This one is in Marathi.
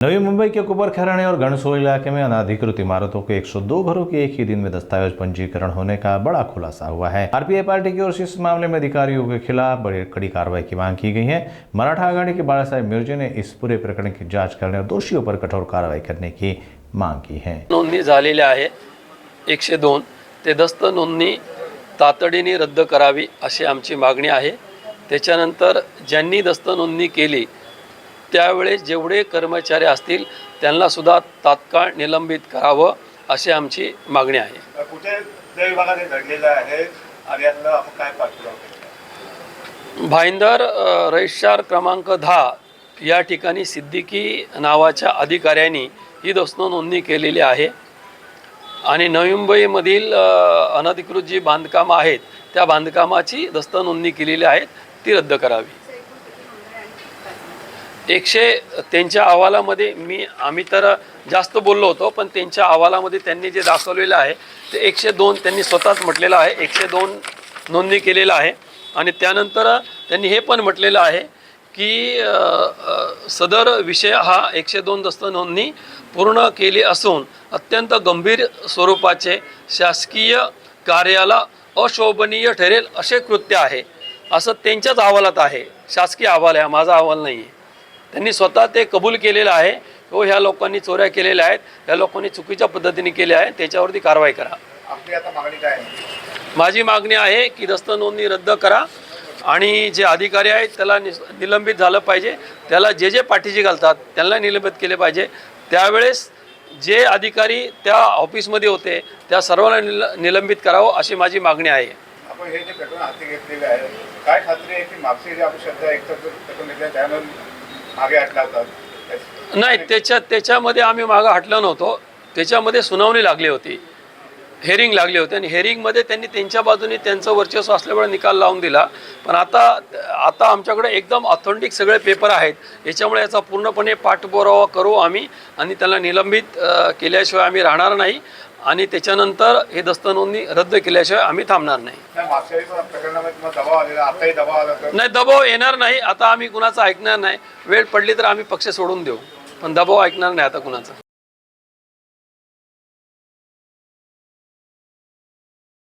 नवी मुंबई के कुबर खैरानी और घनसोली इलाके में अनाधिकृत इमारतों के 102 घरों के एक ही दिन में दस्तावेज पंजीकरण होने का बड़ा खुलासा हुआ है। आरपीआई पार्टी की ओर से इस मामले में अधिकारियों के खिलाफ बड़ी कड़ी कार्रवाई की मांग की गई है। मराठा आघाड़ी के बाळासाहेब मिरजे ने इस पूरे प्रकरण की जांच करने और दोषियों पर कठोर कार्रवाई करने की मांग की है। नोंदणी झालेली आहे 102 ते दस्त नोंदणी तातडीने रद्द करावी अशी आमची मागणी आहे। त्याच्यानंतर ज्यांनी दस्त नोंदणी केली त्यावेळेस जेवढे कर्मचारी असतील त्यांना सुद्धा तात्काळ निलंबित करावं अशी आमची मागणी आहे। कुठे विभागात घडलेलं आहे आणि यातलं आपण काय पाठवलं? भाईंदर रजिस्ट्रार क्रमांक 10 या ठिकाणी सिद्दीकी नावाच्या अधिकाऱ्यांनी ही दस्त नोंदणी केलेली आहे आणि नवी मुंबईमधील अनधिकृत जी बांधकामं आहेत त्या बांधकामाची दस्त नोंदणी केलेली आहे ती रद्द करावी। त्यांच्या अहवालामध्ये आम्ही तर जास्त बोललो होतो, पण त्यांच्या अहवालामध्ये त्यांनी जे दाखवलेलं आहे ते 102 त्यांनी स्वतःच म्हटलेलं आहे 102 नोंदणी केलेलं आहे। आणि त्यानंतर त्यांनी हे पण म्हटलेलं आहे की सदर विषय हा 102 दस्त नोंदणी पूर्ण केली असून अत्यंत गंभीर स्वरूपाचे शासकीय कार्याला अशोभनीय ठरेल असे कृत्य आहे असं त्यांच्याच अहवालात आहे। शासकीय अहवाल आहे, माझा अहवाल नाही आहे। त्यांनी स्वतः ते कबूल केलेलं आहे की ह्या लोकांनी चोऱ्या केलेल्या आहेत, ह्या लोकांनी चुकीच्या पद्धतीने केले आहे, त्याच्यावरती कारवाई करा। आपली आता मागणी काय आहे? माझी मागणी आहे की दस्त नोंदणी रद्द करा आणि जे अधिकारी आहेत त्याला निलंबित झालं पाहिजे। त्याला जे पाठीशी घालतात त्यांना निलंबित केले पाहिजे। त्यावेळेस जे अधिकारी त्या ऑफिसमध्ये होते त्या सर्वांना निलंबित करावं अशी माझी मागणी आहे। आपण हे जे प्रकरण हाती घेतलेले आहे काय खात्री आहे की मागची जी आपण शब्द एकतर प्रकरण घेतले त्यामुळे मागे हटला होता? नाही, त्याच्यामध्ये आम्ही मागे हटलो नव्हतो। त्याच्यामध्ये सुनावणी लागली होती, हेरिंग लागली होती आणि हेरिंगमध्ये त्यांनी त्यांच्या बाजूने त्यांचं वर्चस्व असल्यामुळे निकाल लावून दिला। पण आता आमच्याकडे एकदम ऑथेंटिक सगळे पेपर आहेत, याच्यामुळे याचा पूर्णपणे पाठपुरावा करू आम्ही आणि त्याला निलंबित केल्याशिवाय आम्ही राहणार नाही आणि त्याच्यानंतर हे दस्त नोंदणी रद्द केल्याशिवाय आम्ही थांबणार नाही। नाही, दबाव येणार नाही। आता आम्ही कुणाचं ऐकणार नाही। वेळ पडली तर आम्ही पक्ष सोडून देऊ, पण दबाव ऐकणार नाही आता कुणाचा।